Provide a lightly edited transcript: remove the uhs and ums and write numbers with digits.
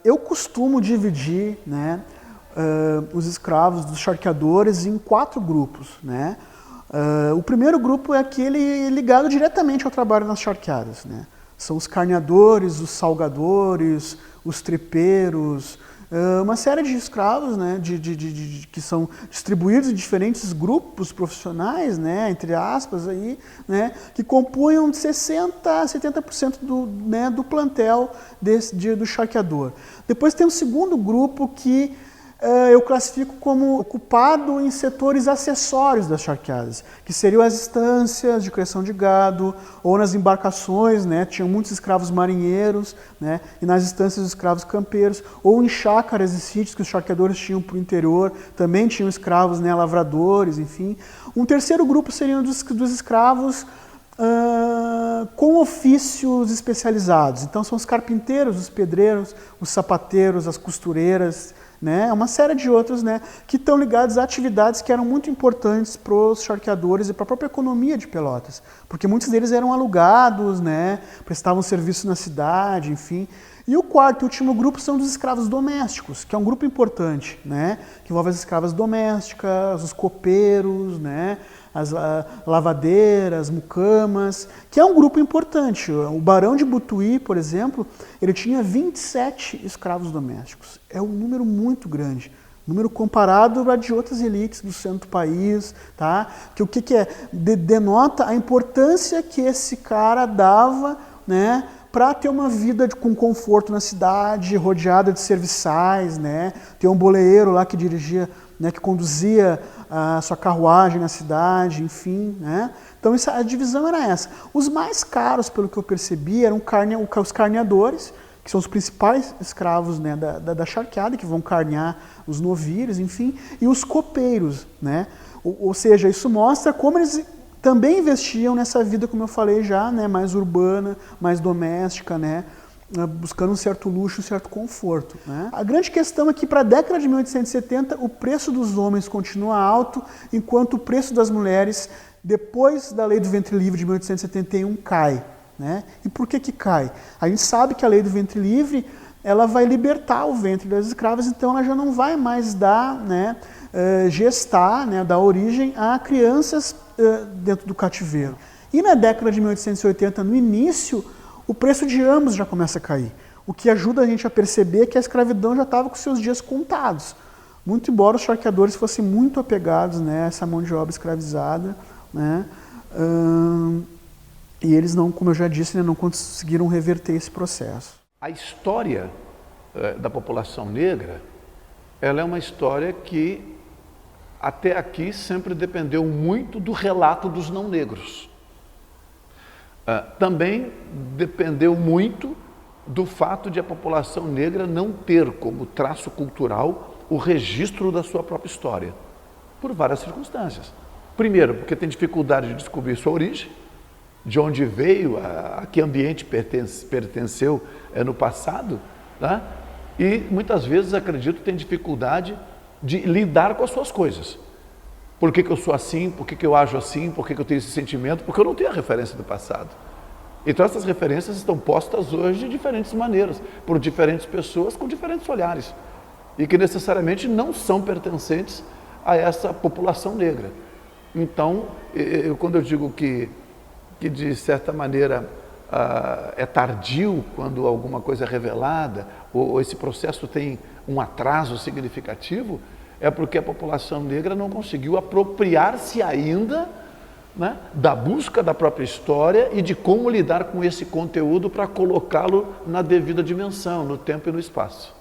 Eu costumo dividir, né, os escravos dos charqueadores em 4 grupos, né? O primeiro grupo é aquele ligado diretamente ao trabalho nas charqueadas, né? São os carneadores, os salgadores, os tripeiros, uma série de escravos, né, que são distribuídos em diferentes grupos profissionais, né, entre aspas, aí, né, que compunham de 60% a 70% do plantel do charqueador. Depois tem um segundo grupo que eu classifico como ocupado em setores acessórios das charqueadas, que seriam as estâncias de criação de gado, ou nas embarcações, né, tinham muitos escravos marinheiros, né, e nas estâncias os escravos campeiros, ou em chácaras e sítios que os charqueadores tinham para o interior, também tinham escravos, né, lavradores, enfim. Um terceiro grupo seriam dos escravos com ofícios especializados. Então são os carpinteiros, os pedreiros, os sapateiros, as costureiras, né, uma série de outros, né, que estão ligados a atividades que eram muito importantes para os charqueadores e para a própria economia de Pelotas, porque muitos deles eram alugados, né, prestavam serviço na cidade, enfim. E o quarto e último grupo são dos escravos domésticos, que é um grupo importante, né, que envolve as escravas domésticas, os copeiros, né, as lavadeiras, mucamas, que é um grupo importante. O Barão de Butuí, por exemplo, ele tinha 27 escravos domésticos. É um número muito grande, número comparado a de outras elites do centro do país, tá? Que o que é? Denota a importância que esse cara dava, né, para ter uma vida com conforto na cidade, rodeada de serviçais, né? Tem um boleeiro lá que dirigia, né, que conduzia a sua carruagem na cidade, enfim, né? Então a divisão era essa. Os mais caros, pelo que eu percebi, eram os carneadores, que são os principais escravos, né, da charqueada, que vão carnear os novilhos, enfim, e os copeiros, né? Ou seja, isso mostra como eles também investiam nessa vida, como eu falei já, né, mais urbana, mais doméstica, né, buscando um certo luxo, um certo conforto, né? A grande questão é que para a década de 1870 o preço dos homens continua alto, enquanto o preço das mulheres, depois da Lei do Ventre Livre de 1871, cai, né? E por que cai? A gente sabe que a Lei do Ventre Livre ela vai libertar o ventre das escravas, então ela já não vai mais dar, né, gestar, né, dar origem a crianças dentro do cativeiro. E na década de 1880, no início, o preço de ambos já começa a cair, o que ajuda a gente a perceber que a escravidão já estava com seus dias contados. Muito embora os charqueadores fossem muito apegados, né, a essa mão de obra escravizada, né, e eles não, como eu já disse, né, não conseguiram reverter esse processo. A história da população negra, ela é uma história que até aqui sempre dependeu muito do relato dos não negros. Também dependeu muito do fato de a população negra não ter como traço cultural o registro da sua própria história, por várias circunstâncias. Primeiro, porque tem dificuldade de descobrir sua origem, de onde veio, a que ambiente pertenceu no passado, tá? E muitas vezes, acredito, tem dificuldade de lidar com as suas coisas. Por que eu sou assim? Por que eu ajo assim? Por que eu tenho esse sentimento? Porque eu não tenho a referência do passado. Então essas referências estão postas hoje de diferentes maneiras, por diferentes pessoas com diferentes olhares, e que necessariamente não são pertencentes a essa população negra. Então, quando eu digo que de certa maneira é tardio quando alguma coisa é revelada, ou esse processo tem um atraso significativo, é porque a população negra não conseguiu apropriar-se ainda, né, da busca da própria história e de como lidar com esse conteúdo para colocá-lo na devida dimensão, no tempo e no espaço.